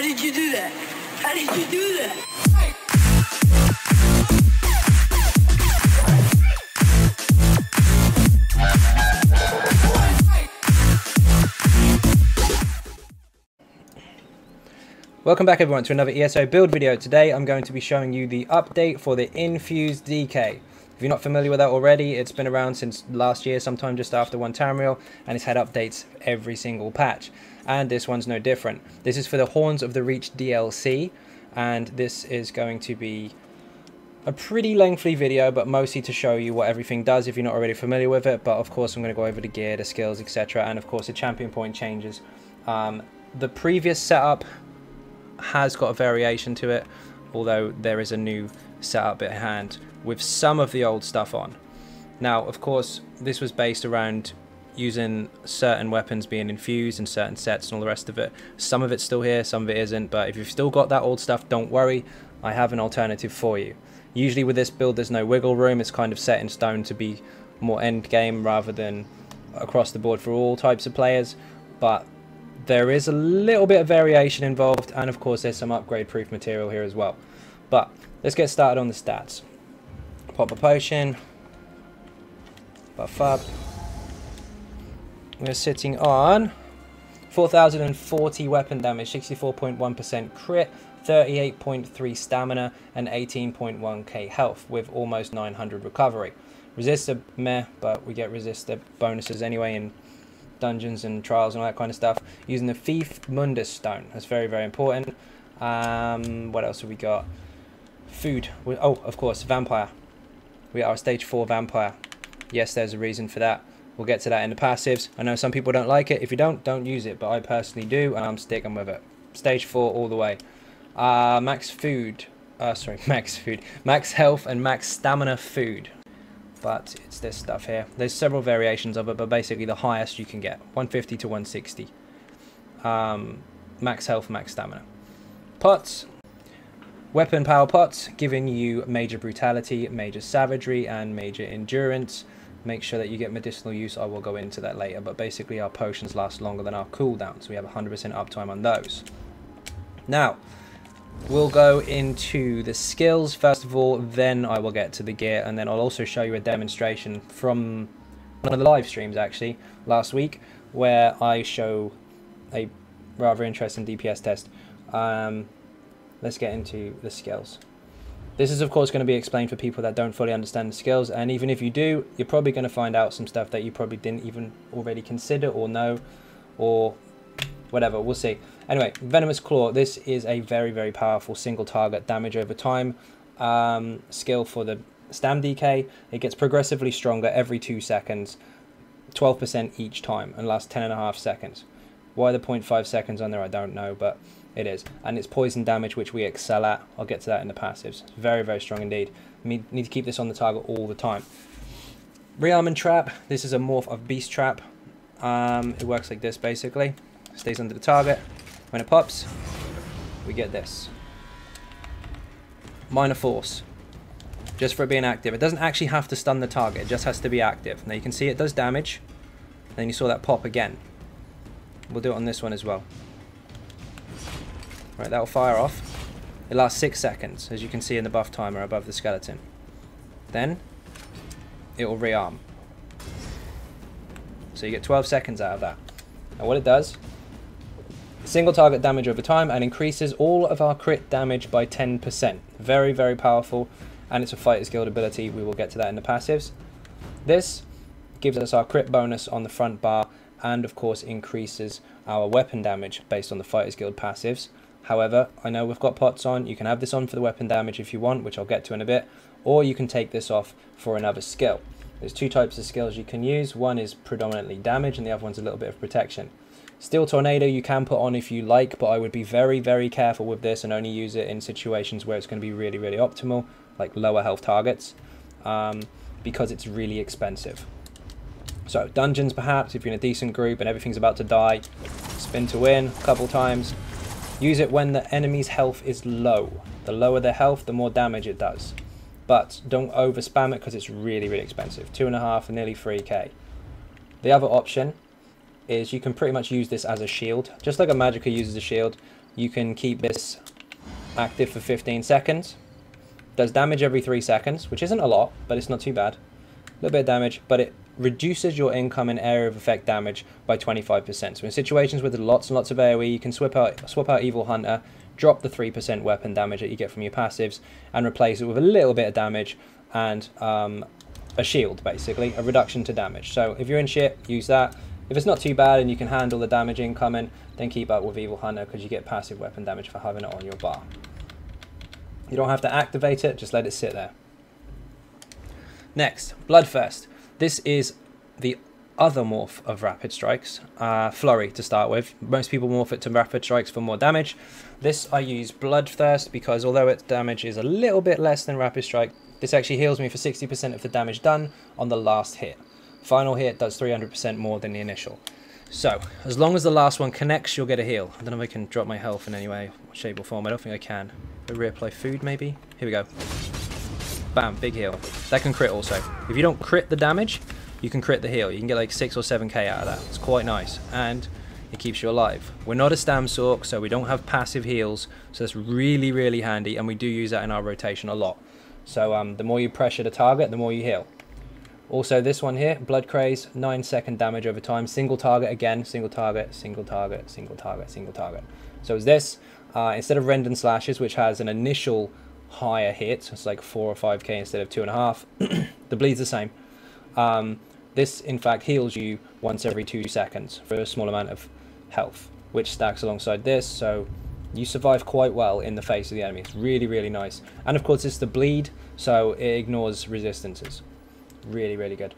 How did you do that? How did you do that? Welcome back everyone to another ESO build video. Today I'm going to be showing you the update for the INFUSED DK. If you're not familiar with that already, it's been around since last year, sometime just after 1 Tamriel, and it's had updates every single patch. And this one's no different. This is for the Horns of the Reach DLC, and this is going to be a pretty lengthy video, but mostly to show you what everything does if you're not already familiar with it. But of course I'm going to go over the gear, the skills, etc. and of course the champion point changes. The previous setup has got a variation to it, although there is a new setup at hand with some of the old stuff on. Now of course this was based around using certain weapons being infused in certain sets and all the rest of it. Some of it's still here, some of it isn't, but if you've still got that old stuff, don't worry, I have an alternative for you. Usually with this build there's no wiggle room, it's kind of set in stone to be more end game rather than across the board for all types of players, but there is a little bit of variation involved, and of course there's some upgrade proof material here as well. But let's get started on the stats. Pop a potion, buff up. We're sitting on 4,040 weapon damage, 64.1% crit, 38.3 stamina and 18.1k health with almost 900 recovery. Resistor meh, but we get resistor bonuses anyway in dungeons and trials and all that kind of stuff, using the Thief Mundus stone. That's very, very important. What else have we got? Food. Oh, of course, vampire. We are a stage 4 vampire. Yes, there's a reason for that. We'll get to that in the passives. I know some people don't like it. If you don't use it, but I personally do, and I'm sticking with it. Stage 4 all the way. Max health and max stamina food. But it's this stuff here. There's several variations of it, but basically the highest you can get, 150 to 160. Max health, max stamina. Pots. Weapon power pots, giving you major brutality, major savagery, and major endurance. Make sure that you get medicinal use. I will go into that later, but basically our potions last longer than our cooldowns. We have 100% uptime on those. Now, we'll go into the skills first of all, then I will get to the gear, and then I'll also show you a demonstration from one of the live streams actually last week, where I show a rather interesting DPS test. Let's get into the skills. This is of course going to be explained for people that don't fully understand the skills, and even if you do, you're probably going to find out some stuff that you probably didn't even already consider or know, or whatever, we'll see. Anyway, Venomous Claw, this is a very, very powerful single target damage over time skill for the Stam DK. It gets progressively stronger every 2 seconds, 12% each time, and lasts 10.5 seconds. Why the 0.5 seconds on there, I don't know, but it is. And it's poison damage, which we excel at. I'll get to that in the passives. It's very, very strong indeed. We need to keep this on the target all the time. Rearm and Trap, this is a morph of Beast Trap. It works like this basically. Stays under the target. When it pops, we get this. Minor Force. Just for it being active. It doesn't actually have to stun the target, it just has to be active. Now you can see it does damage. Then you saw that pop again. We'll do it on this one as well. Right, that'll fire off. It lasts 6 seconds, as you can see in the buff timer above the skeleton. Then, it will rearm. So you get 12 seconds out of that. Now what it does, single target damage over time, and increases all of our crit damage by 10%. Very, very powerful, and it's a Fighter's Guild ability. We will get to that in the passives. This gives us our crit bonus on the front bar, and of course increases our weapon damage based on the Fighter's Guild passives. However, I know we've got pots on. You can have this on for the weapon damage if you want, which I'll get to in a bit, or you can take this off for another skill. There's 2 types of skills you can use. One is predominantly damage, and the other one's a little bit of protection. Steel Tornado you can put on if you like, but I would be very, very careful with this and only use it in situations where it's going to be really, really optimal, like lower health targets, because it's really expensive. So dungeons perhaps, if you're in a decent group and everything's about to die, spin to win a couple times. Use it when the enemy's health is low. The lower their health, the more damage it does. But don't over spam it because it's really, really expensive. 2.5 and nearly 3k. The other option is you can pretty much use this as a shield, just like a Magicka uses a shield. you can keep this active for 15 seconds. Does damage every 3 seconds, which isn't a lot, but it's not too bad. A little bit of damage, but it reduces your incoming area of effect damage by 25%. So in situations with lots and lots of AoE, you can swap out Evil Hunter, drop the 3% weapon damage that you get from your passives, and replace it with a little bit of damage and a shield, basically, a reduction to damage. So if you're in shit, use that. If it's not too bad and you can handle the damage incoming, then keep up with Evil Hunter, because you get passive weapon damage for having it on your bar. You don't have to activate it, just let it sit there. Next, Bloodthirst. This is the other morph of Rapid Strikes. Flurry to start with. Most people morph it to Rapid Strikes for more damage. This I use Bloodthirst because although its damage is a little bit less than Rapid Strike, this actually heals me for 60% of the damage done on the last hit. Final hit does 300% more than the initial. So, as long as the last one connects, you'll get a heal. I don't know if I can drop my health in any way, shape or form. I don't think I can. Reapply food, maybe? Here we go. Bam, big heal. That can crit also. If you don't crit the damage, you can crit the heal. You can get like 6 or 7k out of that. It's quite nice. And it keeps you alive. We're not a Stamsork, so we don't have passive heals. So that's really, really handy. And we do use that in our rotation a lot. So the more you pressure the target, the more you heal. Also this one here, Blood Craze, 9-second damage over time. Single target again, single target, single target, single target, single target. So it's this. Instead of Rend and Slashes, which has an initial higher hit, so it's like 4 or 5k instead of 2.5, the bleed's the same. This in fact heals you once every 2 seconds for a small amount of health, which stacks alongside this, so you survive quite well in the face of the enemy. It's really, really nice. And of course it's the bleed, so it ignores resistances. Really, really good.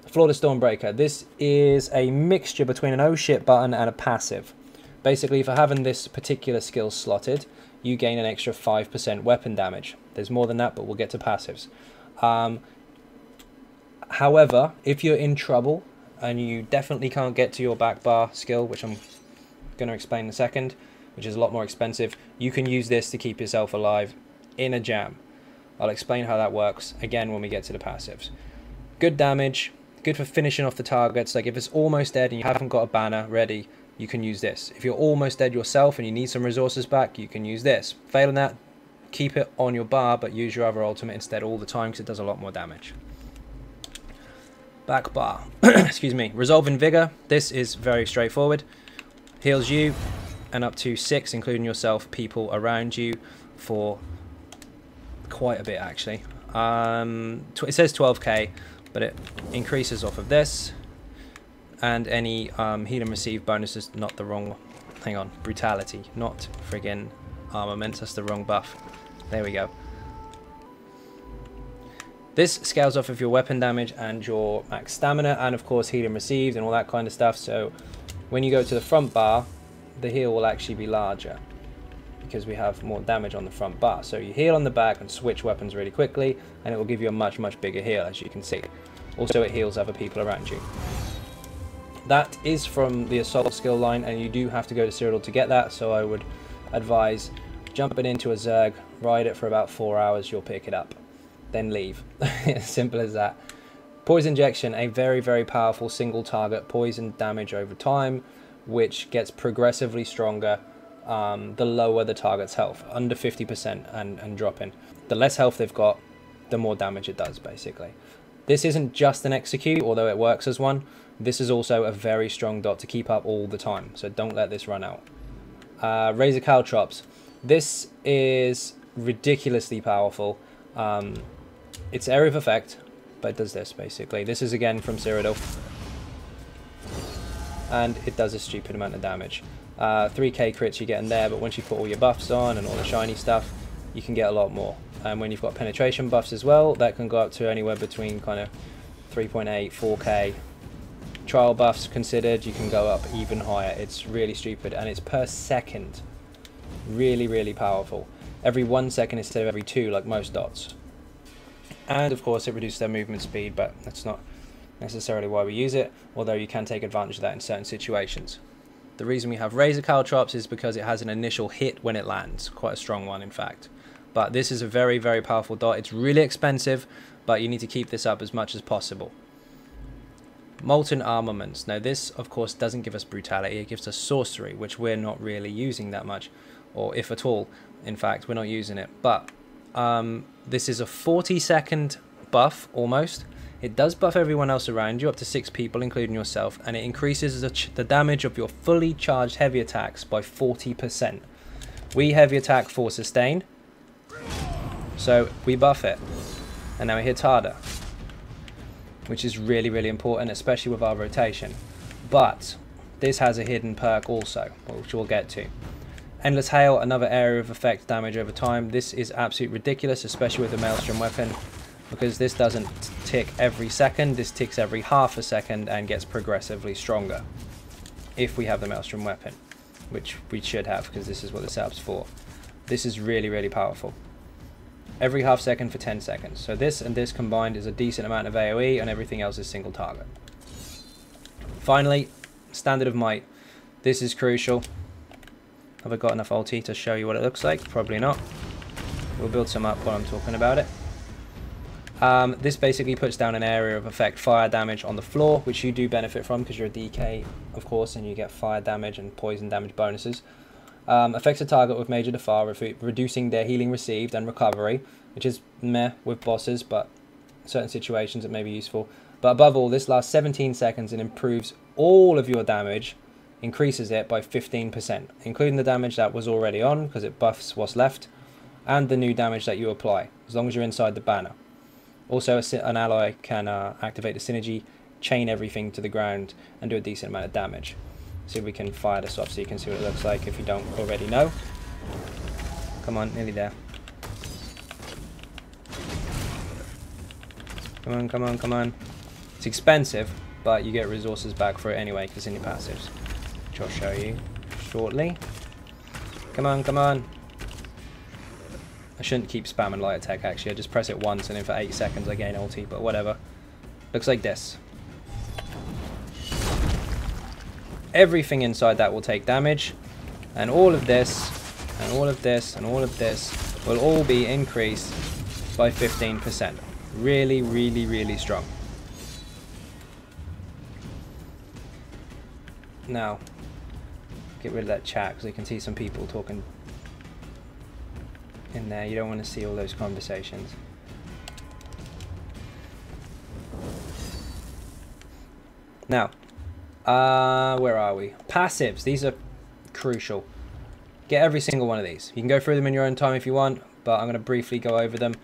Flawless Stormbreaker. This is a mixture between an oh shit button and a passive. Basically, for having this particular skill slotted, you gain an extra 5% weapon damage. There's more than that, but we'll get to passives. However, if you're in trouble and you definitely can't get to your back bar skill, which I'm going to explain in a second, which is a lot more expensive, you can use this to keep yourself alive in a jam. I'll explain how that works again when we get to the passives. Good damage, good for finishing off the targets. Like if it's almost dead and you haven't got a banner ready, you can use this. If you're almost dead yourself and you need some resources back, you can use this. Failing that, keep it on your bar, but use your other ultimate instead all the time because it does a lot more damage. Back bar. Excuse me. Resolving Vigor. This is very straightforward. Heals you and up to 6, including yourself, people around you for quite a bit actually. It says 12k, but it increases off of this. And any heal and receive bonuses, not the wrong, hang on, brutality, not friggin' armaments, that's the wrong buff. There we go. This scales off of your weapon damage and your max stamina, and of course heal and received and all that kind of stuff. So when you go to the front bar, the heal will actually be larger because we have more damage on the front bar. So you heal on the back and switch weapons really quickly, and it will give you a much, much bigger heal, as you can see. Also, it heals other people around you. That is from the Assault skill line, and you do have to go to Cyrodiil to get that, so I would advise jumping into a Zerg, ride it for about 4 hours, you'll pick it up. Then leave. Simple as that. Poison Injection, a very, very powerful single target poison damage over time, which gets progressively stronger the lower the target's health, under 50% and dropping. The less health they've got, the more damage it does, basically. This isn't just an execute, although it works as one. This is also a very strong dot to keep up all the time, so don't let this run out. Razor Caltrops. This is ridiculously powerful. It's area of effect, but it does this, basically. This is again from Cyrodiil. And it does a stupid amount of damage. 3k crits you get in there, but once you put all your buffs on and all the shiny stuff, you can get a lot more. And when you've got penetration buffs as well, that can go up to anywhere between kind of 3.8, 4k. Trial buffs considered, you can go up even higher. It's really stupid, and it's per second. Really, really powerful. Every 1 second instead of every 2, like most dots. And of course it reduces their movement speed, but that's not necessarily why we use it, although you can take advantage of that in certain situations. The reason we have Razor Caltrops is because it has an initial hit when it lands, quite a strong one in fact. But this is a very, very powerful dot. It's really expensive, but you need to keep this up as much as possible. Molten Armaments. Now this, of course, doesn't give us brutality. It gives us sorcery, which we're not really using that much, or if at all. In fact, we're not using it. But this is a 40-second buff, almost. It does buff everyone else around you, up to 6 people, including yourself, and it increases the damage of your fully charged heavy attacks by 40%. We heavy attack for sustain, so we buff it, and now it hits harder, which is really, really important, especially with our rotation. But this has a hidden perk also, which we'll get to. Endless Hail, another area of effect damage over time. This is absolutely ridiculous, especially with the Maelstrom weapon, because this doesn't tick every second, this ticks every half a second and gets progressively stronger if we have the Maelstrom weapon, which we should have because this is what the setup's for. This is really, really powerful. Every half second for 10 seconds. So this and this combined is a decent amount of AoE, and everything else is single target. Finally, Standard of Might. This is crucial. Have I got enough ulti to show you what it looks like? Probably not. We'll build some up while I'm talking about it. This basically puts down an area of effect fire damage on the floor, which you do benefit from because you're a DK, of course, and you get fire damage and poison damage bonuses. Affects a target with major defar, reducing their healing received and recovery, which is meh with bosses, but certain situations it may be useful. But above all, this lasts 17 seconds and improves all of your damage, increases it by 15%, including the damage that was already on, because it buffs what's left, and the new damage that you apply, as long as you're inside the banner. Also, an ally can activate the synergy, chain everything to the ground, and do a decent amount of damage. See if we can fire this up so you can see what it looks like if you don't already know. Come on, nearly there. Come on, come on, come on. It's expensive, but you get resources back for it anyway because it's in your passives, which I'll show you shortly. Come on, come on. I shouldn't keep spamming light attack actually, I just press it once and then for 8 seconds I gain ulti, but whatever. Looks like this. Everything inside that will take damage, and all of this, and all of this, and all of this will all be increased by 15%. Really, really, really strong. Now, get rid of that chat because you can see some people talking in there. You don't want to see all those conversations. Now, where are we? Passives. These are crucial. Get every single one of these. You can go through them in your own time if you want, but I'm going to briefly go over them.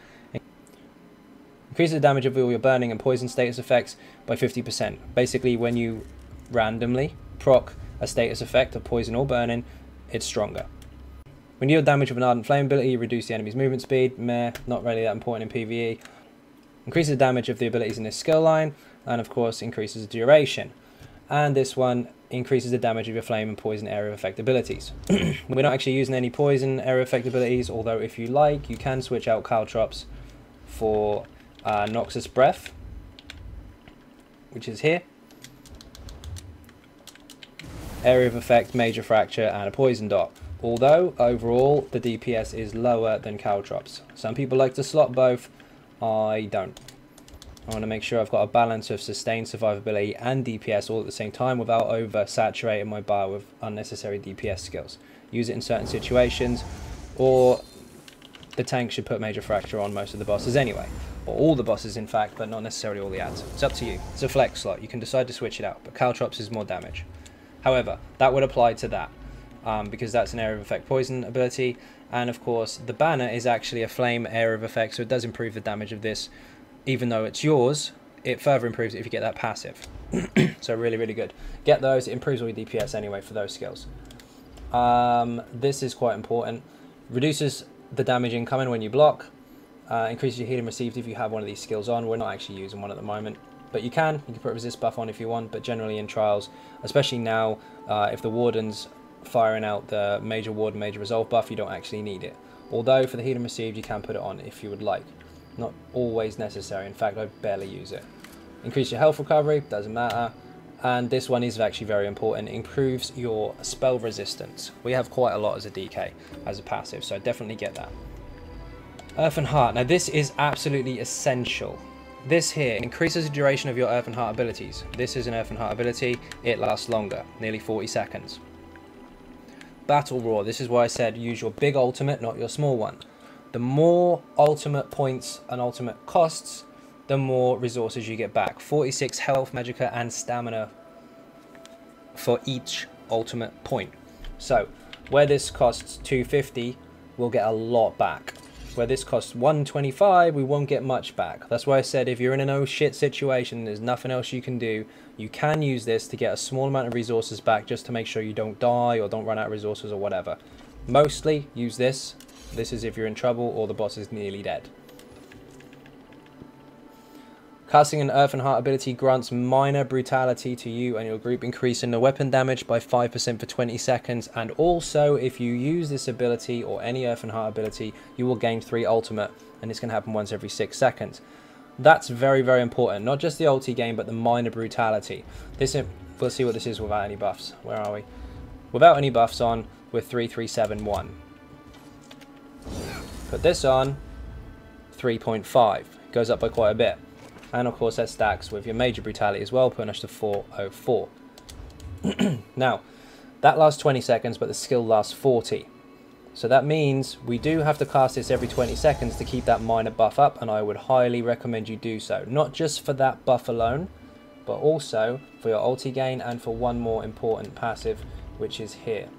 Increase the damage of all your burning and poison status effects by 50%. Basically, when you randomly proc a status effect of poison or burning, it's stronger. When you deal damage with an ardent flame ability, you reduce the enemy's movement speed. Meh, not really that important in PvE. Increases the damage of the abilities in this skill line, and of course increases the duration. And this one increases the damage of your flame and poison area of effect abilities. We're not actually using any poison area effect abilities, although if you like, you can switch out caltrops for Noxus Breath, which is here. Area of effect, major fracture, and a poison dot. Although overall the DPS is lower than caltrops. Some people like to slot both. I don't. I want to make sure I've got a balance of sustained survivability and DPS all at the same time without oversaturating my bar with unnecessary DPS skills. Use it in certain situations, or the tank should put major fracture on most of the bosses anyway. Or all the bosses in fact, but not necessarily all the ads. It's up to you. It's a flex slot. You can decide to switch it out, but caltrops is more damage. However, that would apply to that, because that's an area of effect poison ability, and of course the banner is actually a flame area of effect, so it does improve the damage of this. Even though it's yours, it further improves it if you get that passive. So really, really good. Get those. It improves all your DPS anyway for those skills. This is quite important. Reduces the damage incoming when you block. Increases your healing received if you have one of these skills on. We're not actually using one at the moment, but you can put resist buff on if you want, but generally in trials, especially now, if the warden's firing out the major ward and major resolve buff, you don't actually need it. Although for the healing received you can put it on if you would like. Not always necessary. In fact, I barely use it. Increase your health recovery, doesn't matter. And this one is actually very important. It improves your spell resistance. We have quite a lot as a DK, as a passive, so definitely get that. Earth and Heart. Now this is absolutely essential This here increases the duration of your Earth and Heart abilities. This is an Earth and Heart ability. It lasts longer, nearly 40 seconds. Battle Roar. This is why I said use your big ultimate, not your small one. The more ultimate points and ultimate costs, the more resources you get back. 46 health, magicka, and stamina for each ultimate point. So, where this costs 250, we'll get a lot back. Where this costs 125, we won't get much back. That's why I said if you're in an oh shit situation, there's nothing else you can do, you can use this to get a small amount of resources back just to make sure you don't die or don't run out of resources or whatever. Mostly use this. This is if you're in trouble or the boss is nearly dead. Casting an Earth and Heart ability grants minor brutality to you and your group, increasing the weapon damage by 5% for 20 seconds. And also, if you use this ability or any Earth and Heart ability, you will gain 3 ultimate, and it's going to happen once every 6 seconds. That's very, very important. Not just the ulti gain, but the minor brutality. This, we'll see what this is without any buffs. Where are we? Without any buffs on, we're 3371. Put this on, 3.5. Goes up by quite a bit. And of course that stacks with your major brutality as well, putting us to 404. Now, that lasts 20 seconds, but the skill lasts 40. So that means we do have to cast this every 20 seconds to keep that minor buff up, and I would highly recommend you do so. Not just for that buff alone, but also for your ulti gain and for one more important passive, which is here.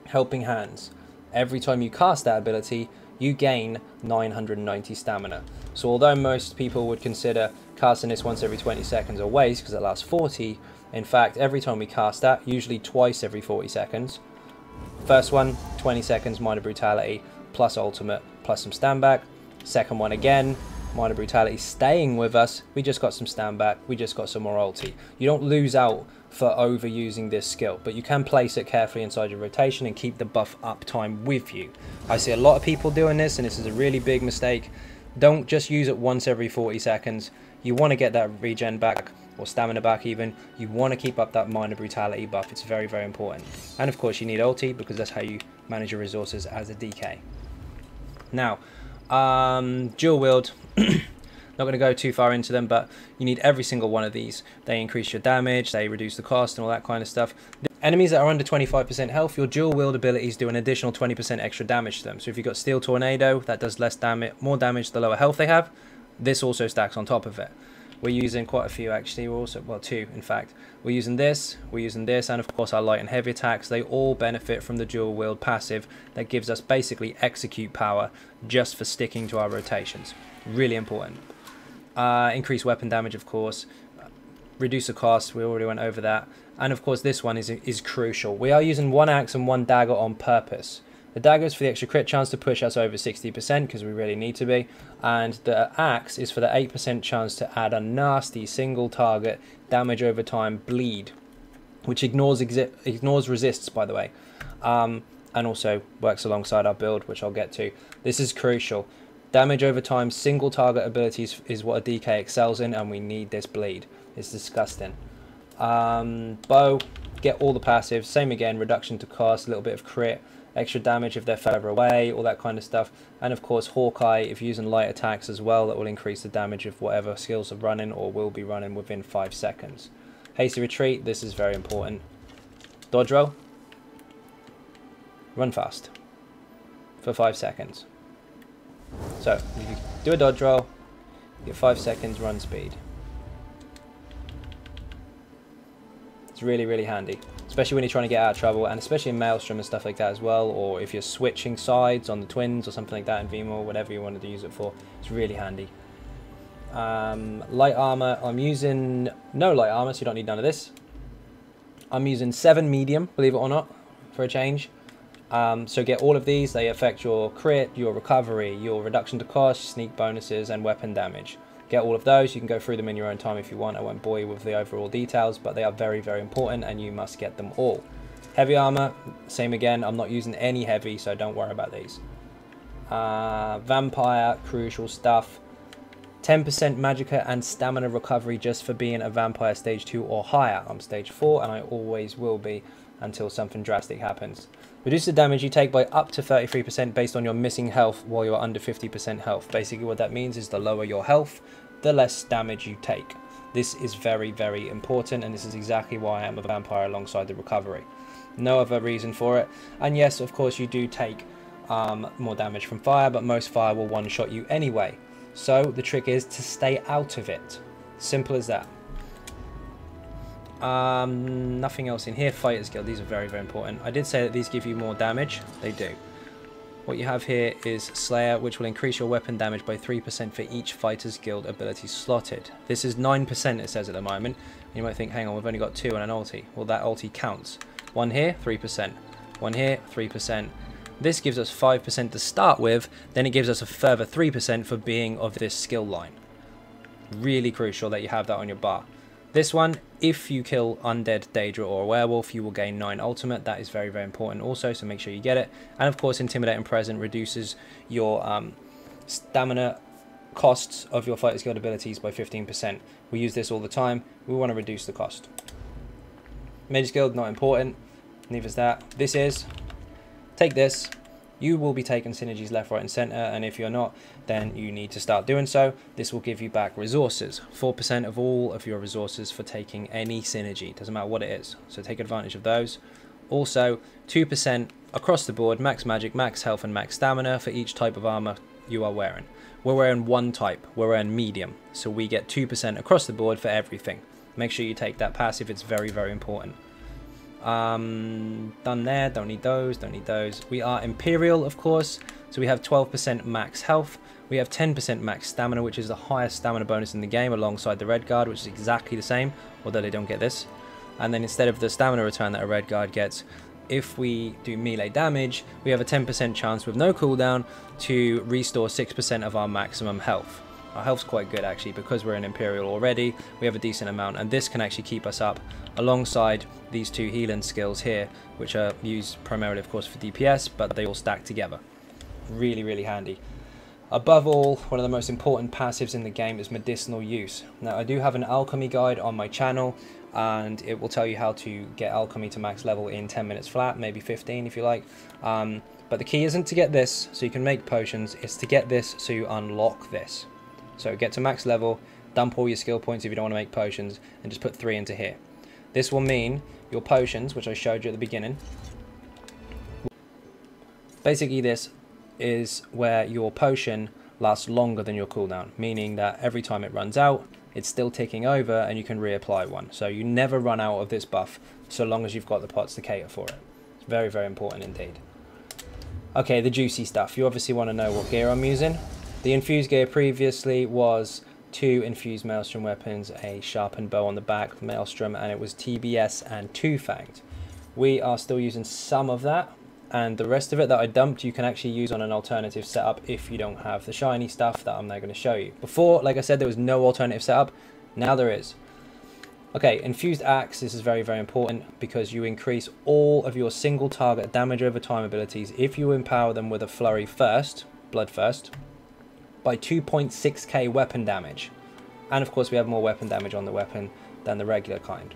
Helping Hands. Every time you cast that ability, you gain 990 stamina. So although most people would consider casting this once every 20 seconds a waste because it lasts 40, in fact every time we cast that, usually twice every 40 seconds. First one, 20 seconds, minor brutality, plus ultimate, plus some stand back. Second one again, minor brutality staying with us, we just got some stand back, we just got some more ulti. You don't lose out for overusing this skill, but you can place it carefully inside your rotation and keep the buff up time with you. I see a lot of people doing this, and this is a really big mistake. Don't just use it once every 40 seconds. You want to get that regen back, or stamina back even. You want to keep up that minor brutality buff. It's very, very important. And of course you need ulti, because that's how you manage your resources as a DK. Now, dual wield. Not going to go too far into them, but you need every single one of these. They increase your damage, they reduce the cost and all that kind of stuff. The enemies that are under 25% health, your dual wield abilities do an additional 20% extra damage to them. So if you've got Steel Tornado, that does less damage, more damage the lower health they have. This also stacks on top of it. We're using quite a few actually. We're also, well, 2 in fact. We're using this, and of course our light and heavy attacks. They all benefit from the dual wield passive that gives us basically execute power just for sticking to our rotations. Really important. Increase weapon damage, of course. Reduce the cost, we already went over that. And of course this one is crucial. We are using 1 axe and 1 dagger on purpose. The dagger is for the extra crit chance to push us over 60%, because we really need to be. And the axe is for the 8% chance to add a nasty single target damage over time bleed, which ignores resists, by the way. And also works alongside our build, which I'll get to. This is crucial. Damage over time, single target abilities is what a DK excels in, and we need this bleed. It's disgusting. Bow, get all the passives. Same again, reduction to cost, a little bit of crit, extra damage if they're further away, all that kind of stuff. And of course, Hawkeye, if you're using light attacks as well, that will increase the damage of whatever skills are running or will be running within 5 seconds. Hasty Retreat, this is very important. Dodge roll. Run fast for 5 seconds. So, if you do a dodge roll, you get 5 seconds run speed. It's really, really handy, especially when you're trying to get out of trouble, and especially in Maelstrom and stuff like that as well, or if you're switching sides on the twins or something like that in VMO, whatever you wanted to use it for. It's really handy. Light armor, I'm using no light armor, so you don't need none of this. I'm using 7 medium, believe it or not, for a change. So get all of these. They affect your crit, your recovery, your reduction to cost, sneak bonuses, and weapon damage. Get all of those. You can go through them in your own time if you want. I won't bore you with the overall details, but they are very, very important, and you must get them all. Heavy armor, same again. I'm not using any heavy, so don't worry about these. Vampire, crucial stuff. 10% magicka and stamina recovery just for being a vampire stage 2 or higher. I'm stage 4, and I always will be until something drastic happens. Reduce the damage you take by up to 33% based on your missing health while you're under 50% health. Basically what that means is the lower your health, the less damage you take. This is very, very important, and this is exactly why I am a vampire alongside the recovery. No other reason for it. And yes, of course, you do take more damage from fire, but most fire will one-shot you anyway. So the trick is to stay out of it. Simple as that. Nothing else in here. Fighter's Guild, these are very, very important. I did say that these give you more damage. They do. What you have here is Slayer, which will increase your weapon damage by 3% for each Fighter's Guild ability slotted. This is 9%, it says at the moment. You might think, hang on, we've only got 2 and an ulti. Well, that ulti counts. 1 here, 3%. 1 here, 3%. This gives us 5% to start with, then it gives us a further 3% for being of this skill line. Really crucial that you have that on your bar. This one, if you kill Undead, Daedra or a Werewolf, you will gain 9 ultimate. That is very, very important also, so make sure you get it. And of course, Intimidate and Present reduces your stamina costs of your Fighter's Guild abilities by 15%. We use this all the time. We want to reduce the cost. Mage's Guild, not important. Neither is that. This is, take this. You will be taking synergies left, right and center, and if you're not, then you need to start doing so. This will give you back resources. 4% of all of your resources for taking any synergy. Doesn't matter what it is. So take advantage of those. Also, 2% across the board, max magic, max health and max stamina for each type of armor you are wearing. We're wearing one type. We're wearing medium. So we get 2% across the board for everything. Make sure you take that passive. It's very, very important. Done there. Don't need those. Don't need those. We are Imperial, of course. So we have 12% max health. We have 10% max stamina, which is the highest stamina bonus in the game, alongside the Red Guard, which is exactly the same, although they don't get this. And then instead of the stamina return that a Red Guard gets, if we do melee damage, we have a 10% chance with no cooldown to restore 6% of our maximum health. Our health's quite good actually, because we're an Imperial already. We have a decent amount, and this can actually keep us up alongside these 2 healing skills here, which are used primarily of course for DPS, but they all stack together. Really, really handy. Above all, one of the most important passives in the game is medicinal use. Now, I do have an alchemy guide on my channel, and it will tell you how to get alchemy to max level in 10 minutes flat, maybe 15 if you like. But the key isn't to get this so you can make potions, it's to get this so you unlock this. So get to max level, dump all your skill points if you don't want to make potions, and just put 3 into here. This will mean your potions, which I showed you at the beginning. Basically this is where your potion lasts longer than your cooldown, meaning that every time it runs out, it's still ticking over and you can reapply one. So you never run out of this buff so long as you've got the pots to cater for it. It's very, very important indeed. Okay, the juicy stuff. You obviously want to know what gear I'm using. The infused gear previously was 2 infused Maelstrom weapons, a sharpened bow on the back, Maelstrom, and it was TBS and 2-fanged. We are still using some of that, and the rest of it that I dumped you can actually use on an alternative setup if you don't have the shiny stuff that I'm now going to show you. Before, like I said, there was no alternative setup. Now there is. Okay, infused axe. This is very, very important because you increase all of your single target damage over time abilities if you empower them with a flurry first, blood first, by 2.6k weapon damage. And of course we have more weapon damage on the weapon than the regular kind.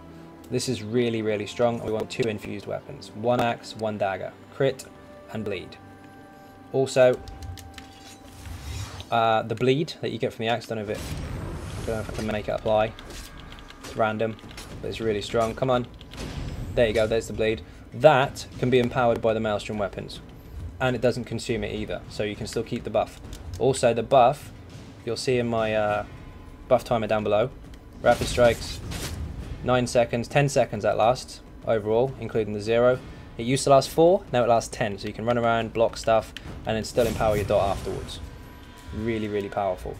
This is really, really strong. We want 2 infused weapons, 1 axe, 1 dagger, crit and bleed. Also the bleed that you get from the axe, don't know if I can make it apply. It's random, but it's really strong. Come on, there you go, there's the bleed. That can be empowered by the Maelstrom weapons, and it doesn't consume it either, so you can still keep the buff. Also the buff, you'll see in my buff timer down below, rapid strikes, 9 seconds, 10 seconds that lasts overall, including the 0. It used to last 4, now it lasts 10, so you can run around, block stuff, and then still empower your dot afterwards. Really, really powerful.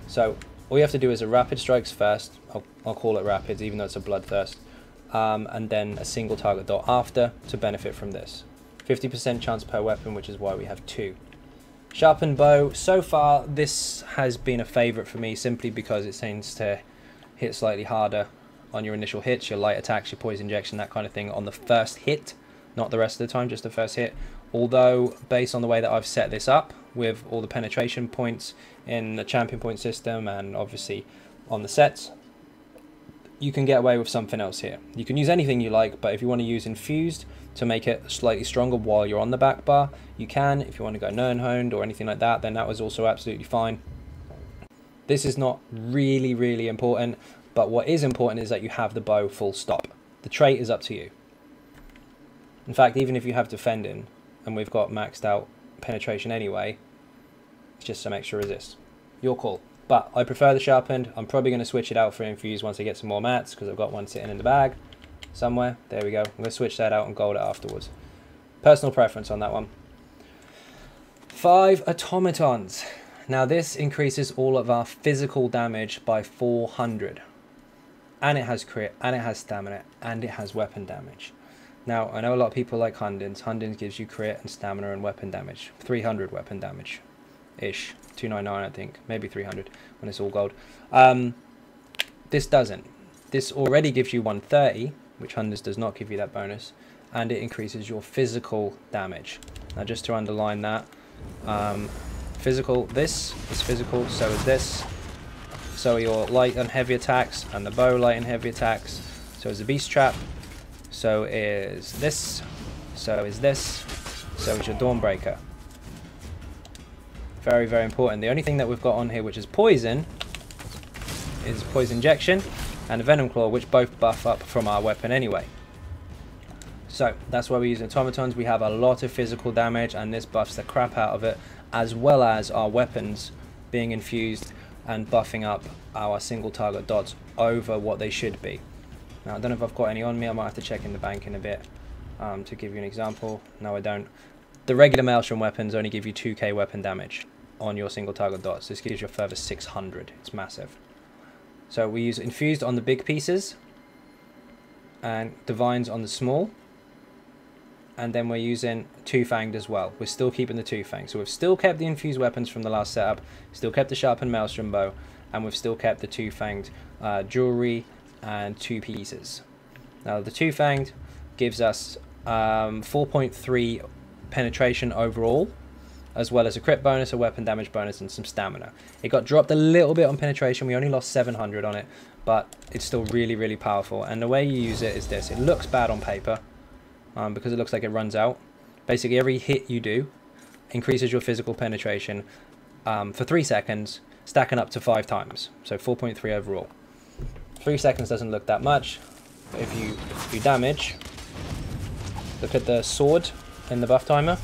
So all you have to do is a rapid strikes first, I'll call it rapids even though it's a bloodthirst, and then a single target dot after to benefit from this. 50% chance per weapon, which is why we have 2. Sharpened bow, so far this has been a favourite for me simply because it seems to hit slightly harder on your initial hits, your light attacks, your poison injection, that kind of thing on the first hit, not the rest of the time, just the first hit. Although based on the way that I've set this up with all the penetration points in the champion point system and obviously on the sets, you can get away with something else here. You can use anything you like, but if you want to use infused to make it slightly stronger while you're on the back bar, you can. If you want to go Nernhoned or anything like that, then that was also absolutely fine. This is not really important, but what is important is that you have the bow full stop. The trait is up to you. In fact, even if you have defending, and we've got maxed out penetration anyway, it's just some extra resist. Your call. But I prefer the sharpened. I'm probably going to switch it out for infused once I get some more mats, because I've got one sitting in the bag somewhere. There we go. I'm going to switch that out and gold it afterwards. Personal preference on that one. 5 automatons. Now this increases all of our physical damage by 400. And it has crit, and it has stamina, and it has weapon damage. Now, I know a lot of people like Hundins. Hundins gives you crit and stamina and weapon damage. 300 weapon damage-ish. 299, I think. Maybe 300 when it's all gold. This doesn't. This already gives you 130, which Hundins does not give you that bonus. And it increases your physical damage. Now, just to underline that, physical, this is physical, so is this. So your light and heavy attacks, and the bow light and heavy attacks. So is the beast trap. So is this. So is this. So is your Dawnbreaker. Very important. The only thing that we've got on here which is poison is poison injection and a venom claw, which both buff up from our weapon anyway. So that's why we use automatons. We have a lot of physical damage, and this buffs the crap out of it, as well as our weapons being infused and buffing up our single target dots over what they should be. Now I don't know if I've got any on me. I might have to check in the bank in a bit to give you an example. No, I don't. The regular Maelstrom weapons only give you 2k weapon damage on your single target dots. This gives you a further 600. It's massive. So we use infused on the big pieces and divines on the small, and then we're using two-fanged as well. We're still keeping the two-fanged, so we've still kept the infused weapons from the last setup, still kept the sharpened Maelstrom bow, and we've still kept the two-fanged jewelry and 2 pieces. Now the two-fanged gives us 4.3 penetration overall, as well as a crit bonus, a weapon damage bonus, and some stamina. It got dropped a little bit on penetration. We only lost 700 on it, but it's still really powerful. And the way you use it is this. It looks bad on paper because it looks like it runs out. Basically, every hit you do increases your physical penetration for 3 seconds, stacking up to 5 times. So 4.3 overall. 3 seconds doesn't look that much, but if you do damage, look at the sword in the buff timer.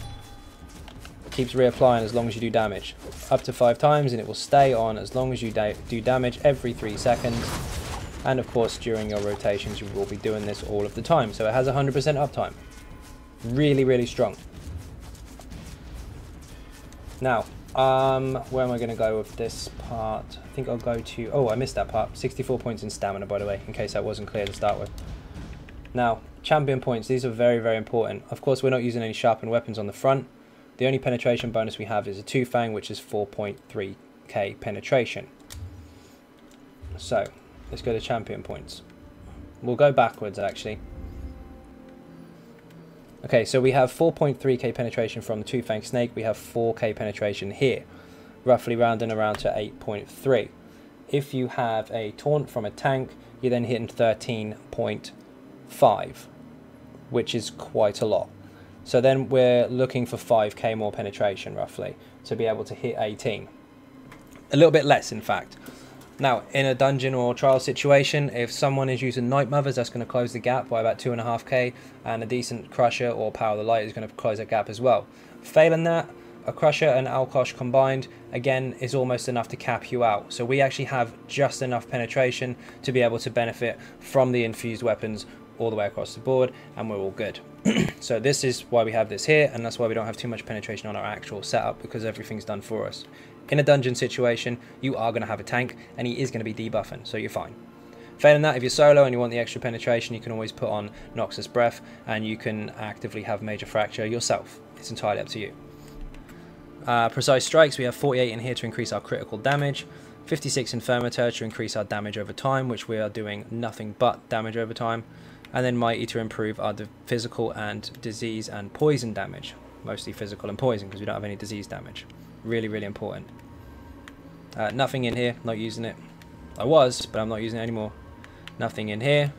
Keeps reapplying as long as you do damage, up to 5 times, and it will stay on as long as you do damage every 3 seconds. And of course, during your rotations, you will be doing this all of the time. So it has 100% uptime. Really strong. Now, where am I going to go with this part? I think I'll go to... Oh, I missed that part. 64 points in stamina, by the way, in case that wasn't clear to start with. Now, champion points. These are very important. Of course, we're not using any sharpened weapons on the front. The only penetration bonus we have is a two-fang, which is 4.3k penetration. So, let's go to champion points. We'll go backwards, actually. Okay, so we have 4.3k penetration from the two-fang snake. We have 4k penetration here, roughly rounding around to 8.3. If you have a taunt from a tank, you're then hitting 13.5, which is quite a lot. So then we're looking for 5k more penetration, roughly, to be able to hit 18. A little bit less, in fact. Now, in a dungeon or trial situation, if someone is using Night Mothers, that's going to close the gap by about 2.5k, and a decent Crusher or Power of the Light is going to close that gap as well. Failing that, a Crusher and Alkosh combined, again, is almost enough to cap you out. So we actually have just enough penetration to be able to benefit from the infused weapons all the way across the board, and we're all good. So this is why we have this here, and that's why we don't have too much penetration on our actual setup, because everything's done for us. In a dungeon situation, you are going to have a tank, and he is going to be debuffing, so you're fine. Failing that, if you're solo and you want the extra penetration, you can always put on Noxus Breath, and you can actively have Major Fracture yourself. It's entirely up to you. Precise Strikes, we have 48 in here to increase our critical damage, 56 Infirmiter to increase our damage over time, which we are doing nothing but damage over time, and then Mighty to improve our physical and disease and poison damage. Mostly physical and poison, because we don't have any disease damage. Really important. Nothing in here, not using it. I was, but I'm not using it anymore. Nothing in here.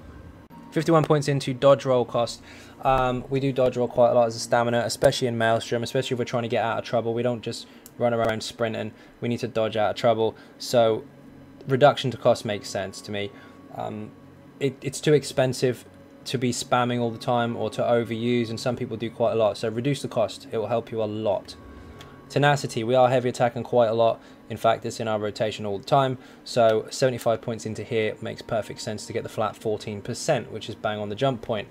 51 points into dodge roll cost. We do dodge roll quite a lot as a stamina, especially in Maelstrom, especially if we're trying to get out of trouble. We don't just run around sprinting. We need to dodge out of trouble. So reduction to cost makes sense to me. It's too expensive to be spamming all the time or to overuse, and some people do quite a lot. So reduce the cost. It will help you a lot. Tenacity, we are heavy attacking quite a lot. In fact, it's in our rotation all the time. So 75 points into here makes perfect sense to get the flat 14%, which is bang on the jump point.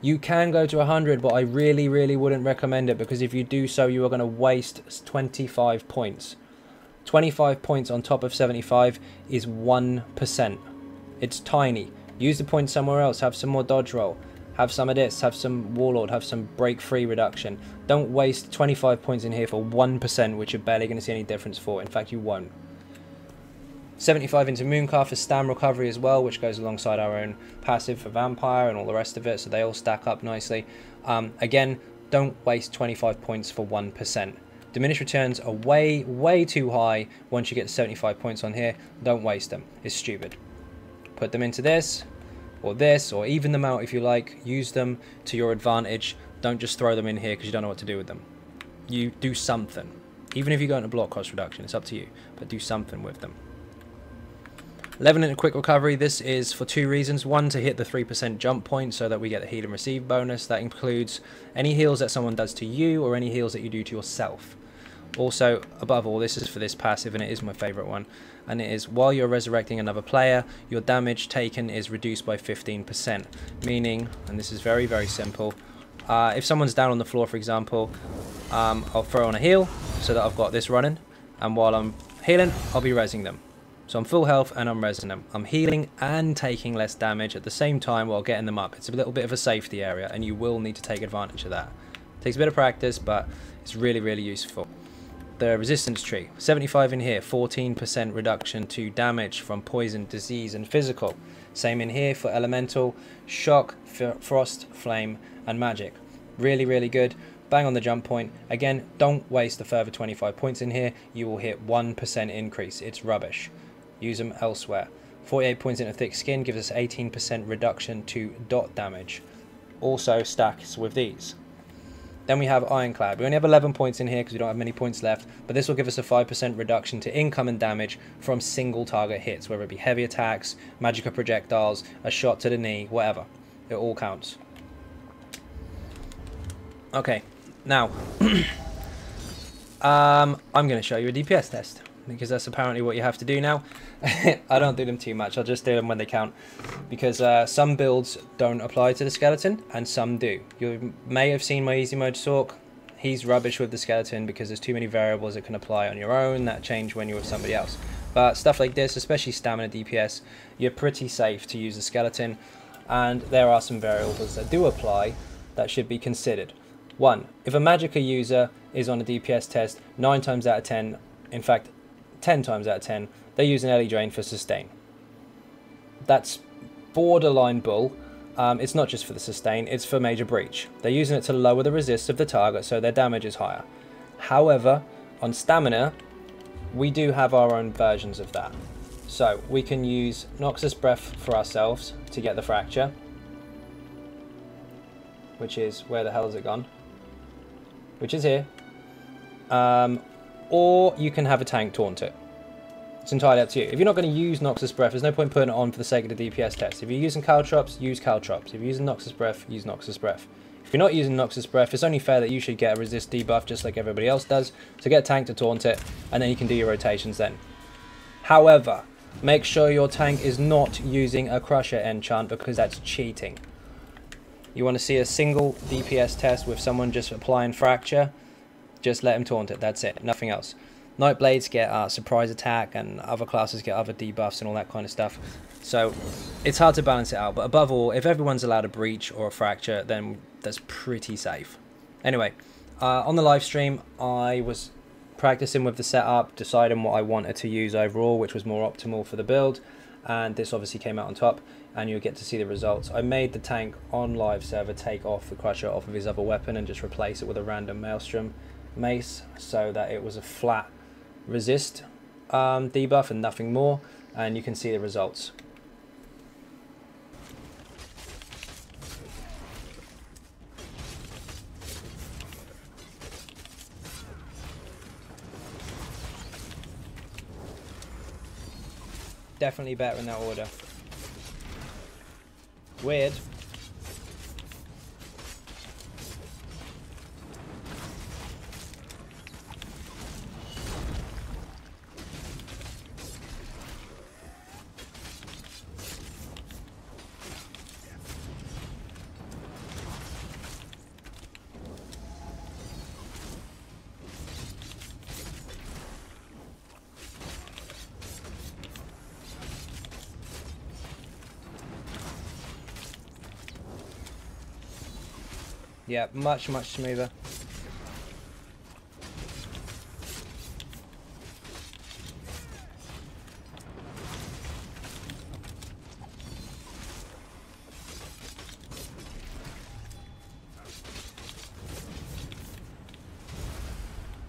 You can go to 100, but I really wouldn't recommend it, because if you do so, you are going to waste 25 points. 25 points on top of 75 is 1%. It's tiny. Use the points somewhere else. Have some more dodge roll. Have some of this. Have some warlord. Have some break free reduction. Don't waste 25 points in here for 1%, which you're barely going to see any difference for. In fact, you won't. 75 into Mooncar for stam recovery as well, which goes alongside our own passive for Vampire and all the rest of it, so they all stack up nicely. Again, don't waste 25 points for 1%. Diminished returns are way too high once you get 75 points on here. Don't waste them. It's stupid. Put them into this, or even them out if you like. Use them to your advantage. Don't just throw them in here because you don't know what to do with them. You do something. Even if you go into block cost reduction, it's up to you, but do something with them. 11 into quick recovery. This is for two reasons. One, to hit the 3% jump point so that we get the heal and receive bonus. That includes any heals that someone does to you or any heals that you do to yourself. Also, above all, this is for this passive, and it is my favorite one, and it is while you're resurrecting another player, your damage taken is reduced by 15%, meaning, and this is very simple, if someone's down on the floor, for example, I'll throw on a heal so that I've got this running, and while I'm healing, I'll be rezzing them. So I'm full health and I'm rezzing them. I'm healing and taking less damage at the same time while getting them up. It's a little bit of a safety area, and you will need to take advantage of that. It takes a bit of practice, but it's really useful. The resistance tree, 75 in here, 14% reduction to damage from poison, disease and physical. Same in here for elemental, shock, frost, flame and magic. Really good. Bang on the jump point. Again, don't waste a further 25 points in here. You will hit 1% increase. It's rubbish. Use them elsewhere. 48 points into thick skin gives us 18% reduction to dot damage. Also stacks with these. Then we have Ironclad. We only have 11 points in here because we don't have many points left, but this will give us a 5% reduction to incoming damage from single target hits, whether it be heavy attacks, magica projectiles, a shot to the knee, whatever. It all counts. Okay, now I'm going to show you a DPS test, because that's apparently what you have to do now. I don't do them too much. I'll just do them when they count, because some builds don't apply to the skeleton and some do. You may have seen my easy mode Sork. He's rubbish with the skeleton because there's too many variables that can apply on your own that change when you're with somebody else. But stuff like this, especially stamina DPS, you're pretty safe to use the skeleton, and there are some variables that do apply that should be considered. 1. If a Magicka user is on a DPS test, 9 times out of 10, in fact 10 times out of 10, they use an LE Drain for sustain. That's borderline bull. It's not just for the sustain, it's for major breach. They're using it to lower the resist of the target so their damage is higher. However, on stamina, we do have our own versions of that. So we can use Noxus Breath for ourselves to get the fracture, which is, where the hell has it gone? Which is here. Or you can have a tank taunt it. It's entirely up to you. If you're not going to use Noxus Breath, there's no point putting it on for the sake of the DPS test. If you're using Caltrops, use Caltrops. If you're using Noxus Breath, use Noxus Breath. If you're not using Noxus Breath, it's only fair that you should get a resist debuff just like everybody else does. So get a tank to taunt it, and then you can do your rotations then. However, make sure your tank is not using a Crusher enchant, because that's cheating. You want to see a single DPS test with someone just applying fracture, just let him taunt it. That's it. Nothing else. Nightblades get surprise attack, and other classes get other debuffs and all that kind of stuff. So it's hard to balance it out. But above all, if everyone's allowed a breach or a fracture, then that's pretty safe. Anyway, on the live stream, I was practicing with the setup, deciding what I wanted to use overall, which was more optimal for the build. And this obviously came out on top, and you'll get to see the results. I made the tank on live server take off the Crusher off of his other weapon and just replace it with a random Maelstrom mace, so that it was a flat resist debuff and nothing more, and you can see the results. Definitely better in that order. Weird. Yeah, much smoother.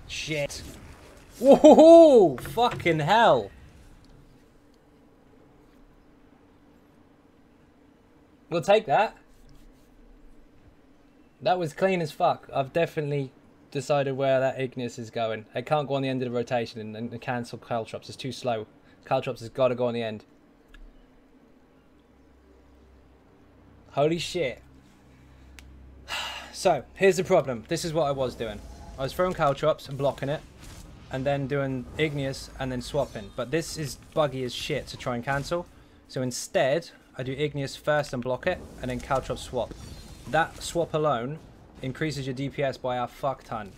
Shit. Whoa! Fucking hell. We'll take that. That was clean as fuck. I've definitely decided where that Igneous is going. It can't go on the end of the rotation and cancel Caltrops. It's too slow. Caltrops has got to go on the end. Holy shit. So, here's the problem. This is what I was doing. I was throwing Caltrops and blocking it, and then doing Igneous and then swapping. But this is buggy as shit to try and cancel. So instead, I do Igneous first and block it, and then Caltrops swap. That swap alone increases your DPS by a fuck ton.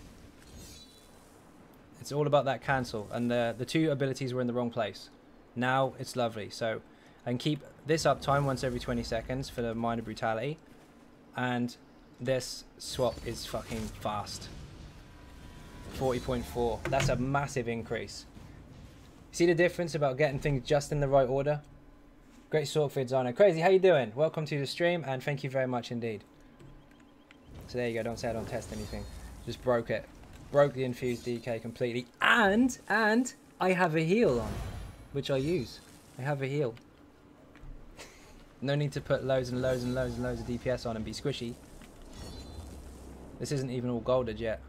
It's all about that cancel, and the two abilities were in the wrong place. Now it's lovely. So I can keep this uptime once every 20 seconds for the minor brutality, and this swap is fucking fast. 40.4. That's a massive increase. See the difference about getting things just in the right order? Great sort for Xynode. Crazy, how you doing? Welcome to the stream, and thank you very much indeed. So there you go. Don't say I don't test anything. Just broke it. Broke the infused DK completely. And I have a heal on, which I use. I have a heal. No need to put loads and loads and loads and loads of DPS on and be squishy. This isn't even all golded yet.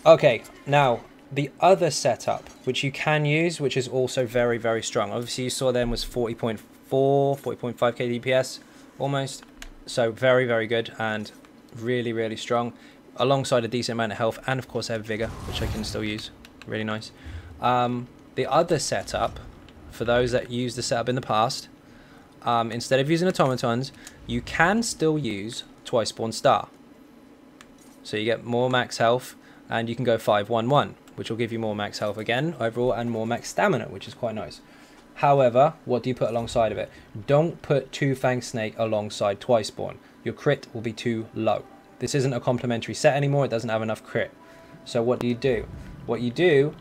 Okay, now the other setup, which you can use, which is also very, very strong. Obviously, you saw them was 40.4, 40.5k DPS, almost. So very, very good and really, really strong. Alongside a decent amount of health, and of course I have Vigor, which I can still use. Really nice. The other setup, for those that used the setup in the past, instead of using automatons, you can still use Twice Spawn Star. So you get more max health, and you can go 5-1-1, which will give you more max health again overall, and more max stamina, which is quite nice. However, what do you put alongside of it? Don't put Two Fang Snake alongside Twice Spawn. Your crit will be too low. This isn't a complementary set anymore. It doesn't have enough crit. So what do you do? What you do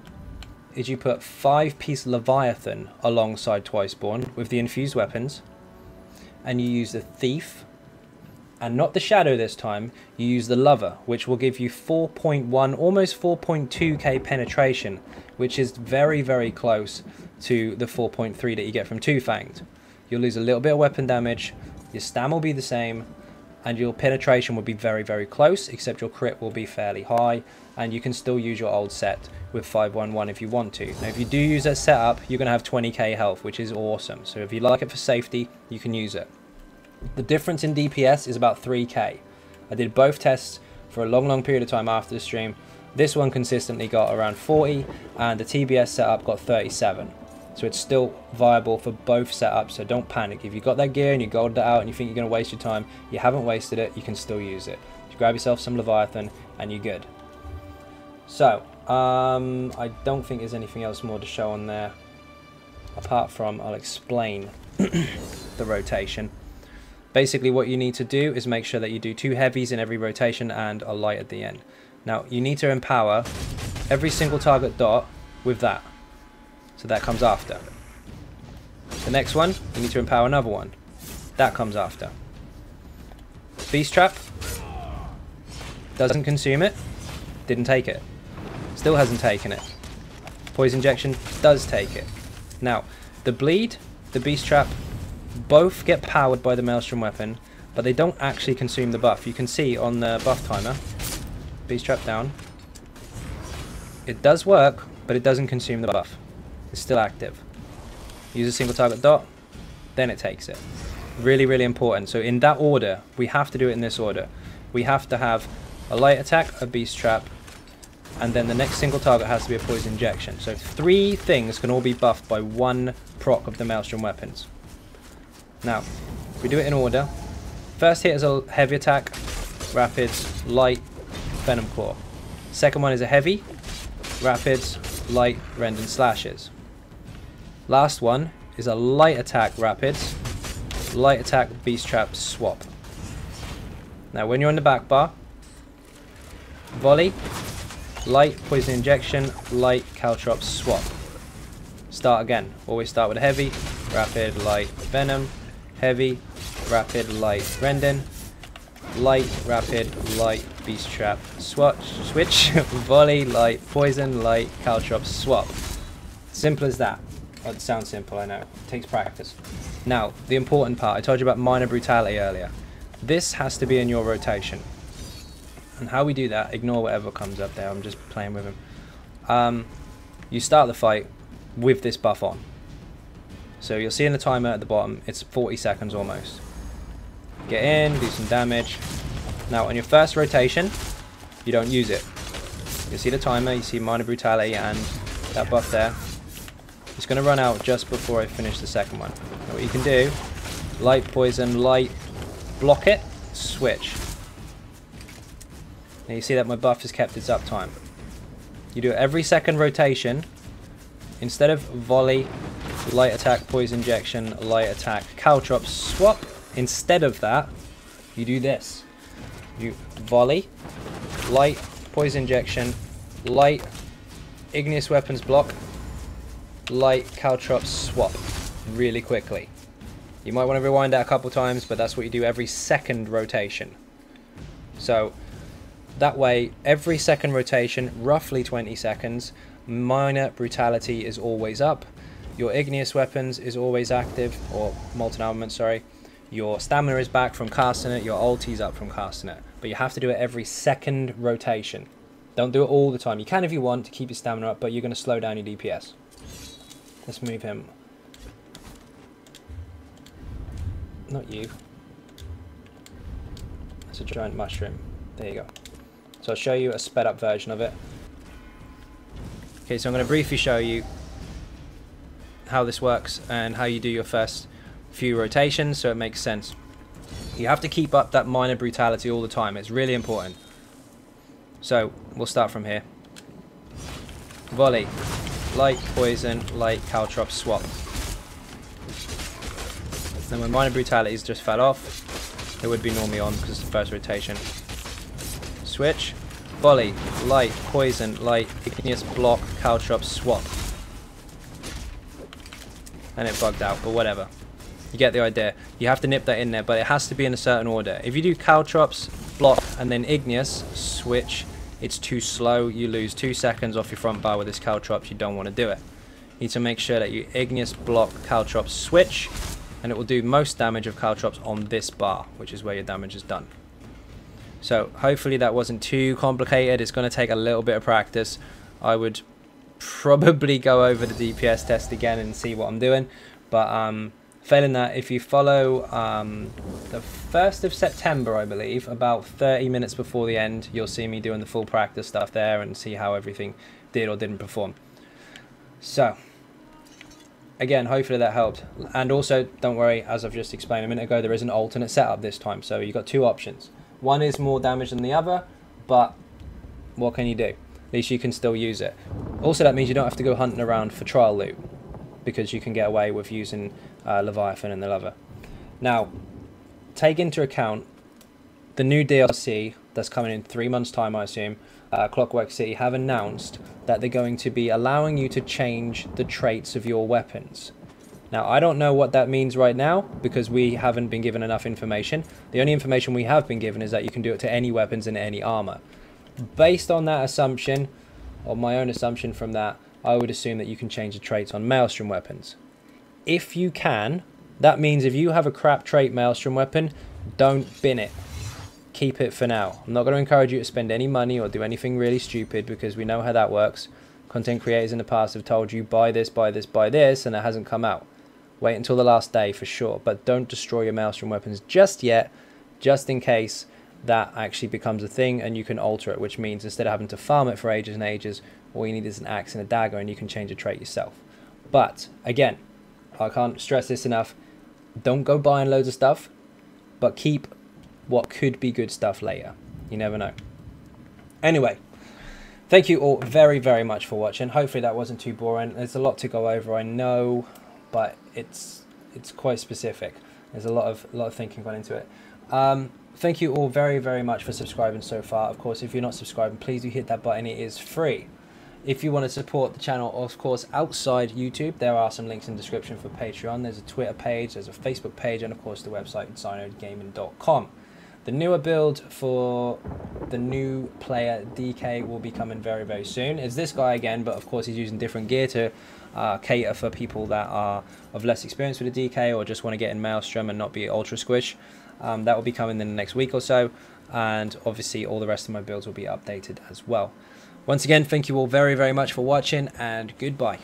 is you put 5-piece Leviathan alongside Twice Spawn with the infused weapons, and you use the Thief, and not the Shadow this time. You use the Lover, which will give you 4.1, almost 4.2k penetration, which is very, very close to the 4.3 that you get from Two Fanged. You'll lose a little bit of weapon damage, your stam will be the same, and your penetration will be very, very close, except your crit will be fairly high, and you can still use your old set with 5-1-1 if you want to. Now, if you do use that setup, you're going to have 20k health, which is awesome. So if you like it for safety, you can use it. The difference in DPS is about 3k. I did both tests for a long, long period of time after the stream. This one consistently got around 40, and the TBS setup got 37. So it's still viable for both setups, so don't panic. If you've got that gear and you gold it out and you think you're going to waste your time, you haven't wasted it, you can still use it. You grab yourself some Leviathan and you're good. So, I don't think there's anything else more to show on there. Apart from, I'll explain the rotation. Basically what you need to do is make sure that you do 2 heavies in every rotation and a light at the end. Now, you need to empower every single target dot with that. So that comes after. The next one, you need to empower another one. That comes after. Beast Trap doesn't consume it, didn't take it. Still hasn't taken it. Poison Injection does take it. Now, the Bleed, the Beast Trap, both get powered by the Maelstrom weapon, but they don't actually consume the buff. You can see on the buff timer, Beast Trap down. It does work, but it doesn't consume the buff. It's still active. use a single target dot, then it takes it. Really, really important. So in that order, we have to do it in this order. We have to have a light attack, a beast trap, and then the next single target has to be a poison injection. So 3 things can all be buffed by 1 proc of the Maelstrom weapons. Now, if we do it in order, first hit is a heavy attack, rapids, light, venom claw. Second one is a heavy, rapids, light, rend and slashes. Last one is a light attack, rapids, light attack, beast trap, swap. Now when you're on the back bar, volley, light, poison injection, light, caltrop, swap. Start again. Always start with a heavy, rapid, light, venom, heavy, rapid, light, rendon, light, rapid, light, beast trap, switch, volley, light, poison, light, caltrop, swap. Simple as that. Oh, it sounds simple, I know. It takes practice. Now, the important part. I told you about minor brutality earlier. This has to be in your rotation. And how we do that, ignore whatever comes up there, I'm just playing with him. You start the fight with this buff on. So you'll see in the timer at the bottom, it's 40 seconds almost. Get in, do some damage. Now on your first rotation, you don't use it. You'll see the timer, you see minor brutality and that buff there. It's going to run out just before I finish the second one. Now what you can do, light, poison, light, block it, switch. Now you see that my buff has kept its uptime. You do it every second rotation. Instead of volley, light attack, poison injection, light attack, caltrop, swap. Instead of that, you do this. You volley, light, poison injection, light, igneous weapons block, light, caltrop, swap. Really quickly. You might want to rewind that a couple times, but that's what you do every second rotation. So that way, every second rotation, roughly 20 seconds, minor brutality is always up. Your igneous weapons is always active, or molten armament, sorry. Your stamina is back from casting it, your ulti's up from casting it. But you have to do it every second rotation. Don't do it all the time. You can if you want to keep your stamina up, but you're going to slow down your DPS. Let's move him. Not you. That's a giant mushroom. There you go. So I'll show you a sped up version of it. Okay, so I'm going to briefly show you how this works and how you do your first few rotations so it makes sense. You have to keep up that minor brutality all the time. It's really important. So we'll start from here. Volley, light, poison, light, caltrop, swap. Then when minor brutalities just fell off, it would be normally on because it's the first rotation. Switch, volley, light, poison, light, igneous, block, caltrop, swap. And it bugged out, but whatever. You get the idea. You have to nip that in there, but it has to be in a certain order. If you do caltrops, block, and then igneous, switch, it's too slow. You lose 2 seconds off your front bar with this caltrops. You don't want to do it. You need to make sure that you igneous, block, caltrops, switch, and it will do most damage of caltrops on this bar, which is where your damage is done. So hopefully that wasn't too complicated. It's going to take a little bit of practice. I would probably go over the DPS test again and see what I'm doing, but failing that, if you follow the 1st of September, I believe, about 30 minutes before the end, you'll see me doing the full practice stuff there and see how everything did or didn't perform. So again, hopefully that helped. And also, don't worry, as I've just explained a minute ago, there is an alternate setup this time, so you've got 2 options. One is more damage than the other, but what can you do? At least you can still use it. Also, that means you don't have to go hunting around for trial loot, because you can get away with using Leviathan and the Lover. Now, take into account the new DLC that's coming in 3 months' time, I assume. Clockwork City have announced that they're going to be allowing you to change the traits of your weapons. Now, I don't know what that means right now because we haven't been given enough information. The only information we have been given is that you can do it to any weapons and any armor. Based on that assumption, or my own assumption from that, I would assume that you can change the traits on Maelstrom weapons. If you can, that means if you have a crap trait Maelstrom weapon, don't bin it. Keep it for now. I'm not going to encourage you to spend any money or do anything really stupid because we know how that works. Content creators in the past have told you buy this, buy this, buy this, and it hasn't come out. Wait until the last day for sure, but don't destroy your Maelstrom weapons just yet, just in case that actually becomes a thing and you can alter it, which means instead of having to farm it for ages and ages, all you need is an axe and a dagger and you can change a trait yourself. But again, I can't stress this enough, don't go buying loads of stuff, but keep what could be good stuff later. You never know. Anyway, thank you all very, very much for watching. Hopefully that wasn't too boring. There's a lot to go over, I know, but it's quite specific. There's a lot of thinking gone into it. Thank you all very, very much for subscribing so far. Of course, if you're not subscribing, please do hit that button. It is free. If you want to support the channel, of course, outside YouTube, there are some links in the description for Patreon. There's a Twitter page, there's a Facebook page, and of course the website, XynodeGaming.com. The newer build for the new player DK will be coming very, very soon. It's this guy again, but of course he's using different gear to cater for people that are of less experience with the DK or just want to get in Maelstrom and not be ultra squish. That will be coming in the next week or so, and obviously all the rest of my builds will be updated as well. Once again, thank you all very, very much for watching, and goodbye.